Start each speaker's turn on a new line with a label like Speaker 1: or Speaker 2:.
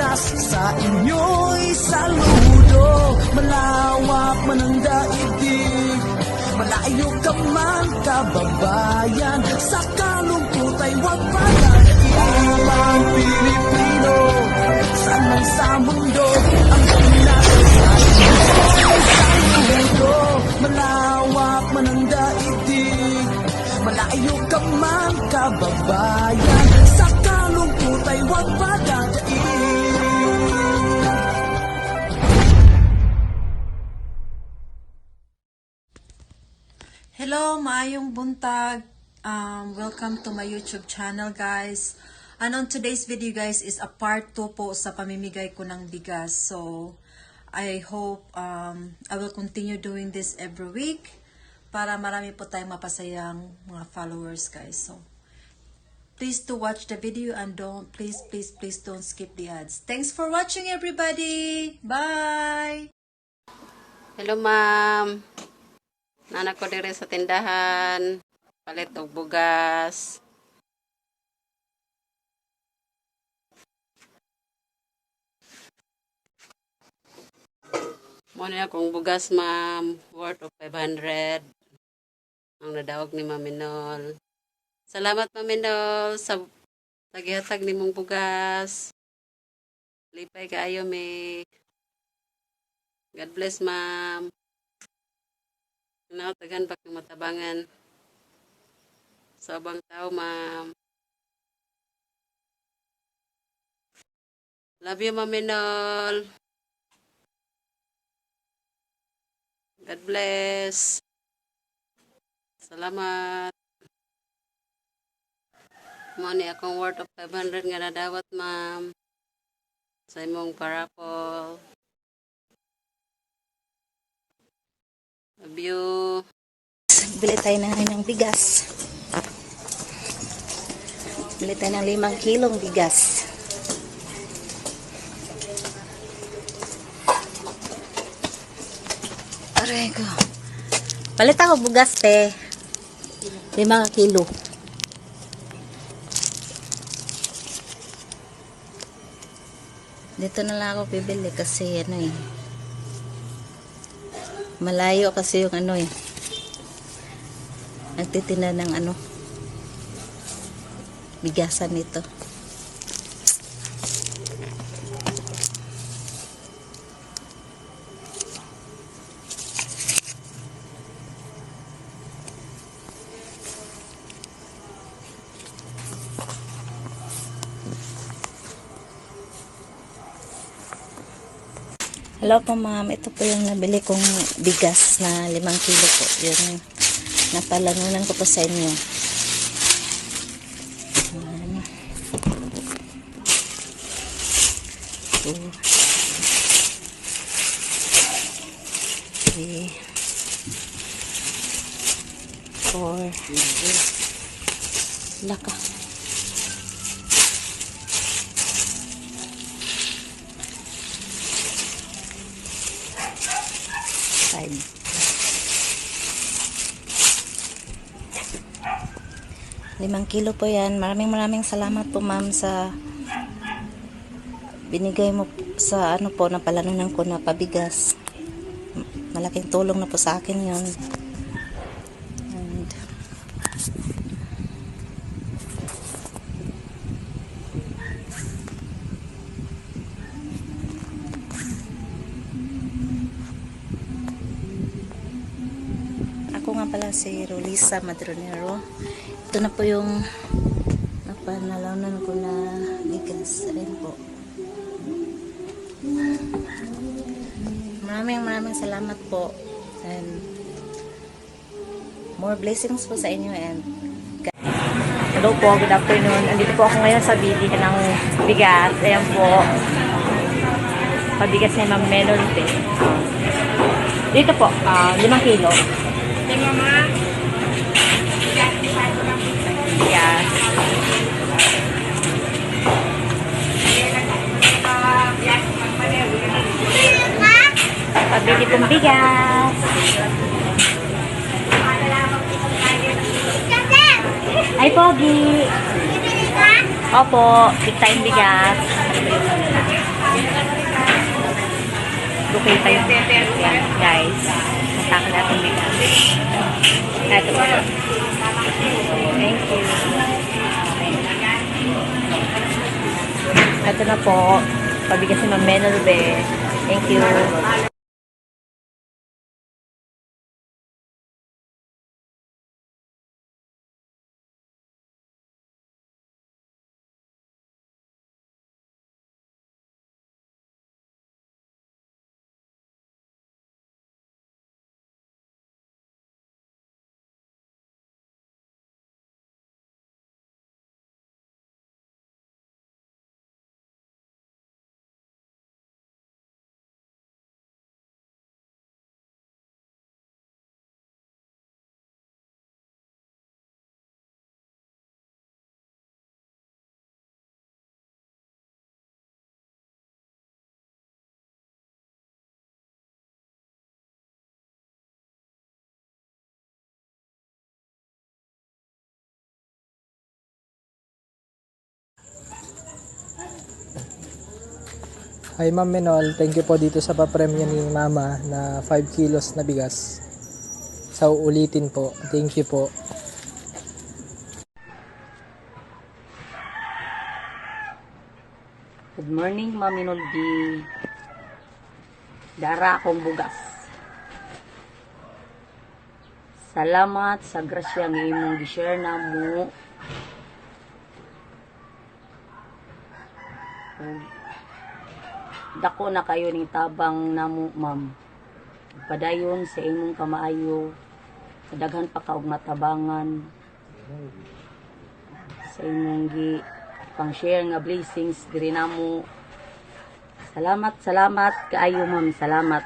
Speaker 1: Pilipinas, sa inyo'y saludo. Malawak man ang daigdig, malayo ka man kababayan, sa kalungkot ay huwag palatiin. Ang Pilipino, saan man sa mundo, ang Pinas sa inyo'y saludo. Malawak man ang daigdig, malayo ka man kababayan, sa kalungkot ay huwag padadaig.
Speaker 2: Hello, maayong buntag. Welcome to my YouTube channel, guys. And on today's video, guys, is a part 2 po sa pamimigay ko ng bigas. So, I hope I will continue doing this every week para marami po tayong mapasayang mga followers, guys. So, please to watch the video and please don't skip the ads. Thanks for watching, everybody. Bye!
Speaker 3: Hello, ma'am. Nanak ko dire sa tindahan. Palit og bugas. Muna akong bugas, ma'am. Worth of 500. Ang nadawag ni Ma'am Minol. Salamat, Ma'am Minol, sa gihatag ni mong bugas. Lipay kaayo, me. God bless, ma'am. Nakatagan pa ng matabangan sa abang tao, ma'am. Love you, Ma'am Minol. God bless. Salamat. Mo ni akong worth of 500 nga nadawat, ma'am, sa imong parapol. Love you.
Speaker 4: Bili tayo ng bigas. Bili tayo ng 5 kilong bigas. Aray ko. Palit ako bugas, te. 5 kilo. Dito na lang ako bibili kasi ano eh. Malayo kasi yung ano eh. Nagtitinda ng ano. Bigasan nito. Hello po, ma'am. Ito po yung nabili kong bigas na 5 kilo po. Yun, napalanunan ko po sa inyo. Ayan. 2, 3, 4. Laka. 5 kilo po yan. Maraming salamat po, ma'am, sa binigay mo sa ano po, na palanunan ko na pabigas. Malaking tulong na po sa akin yun. And ako nga pala si Rolisa Madronero. Ito na po yung napanalanan ko na bigas rin po. Maraming salamat po. And more blessings po sa inyo. And
Speaker 5: hello po, good afternoon. Andito po ako ngayon sa bilihan ng bigas. Ayan po. Pabigas ni Ma'am Melody. Dito po, 5 kilo. Bigas. Pabili pong bigas. Ay, Pogi. Opo, big time bigas. bukay tayo. Yan, guys. Masaka natin bigas. Ito po. Thank you. Ito na po. Pabigas ni Ma'am Menelbe. Thank you.
Speaker 6: Hi Ma'am Menol, thank you po dito sa papremyo ni Mama na 5 kilos na bigas. Sa uulitin po, thank you po.
Speaker 7: Good morning, Mami Noldi. Dara akong bugas. Salamat sa grasya nga imong gi-share na mo. Dako na kayo ning tabang namo, ma'am. Padayon sa imong kamaayo. Daghan pa ka og matabangan. Sa imong gi pang-share nga blessings diri namo. Salamat kaayo, ma'am. Salamat.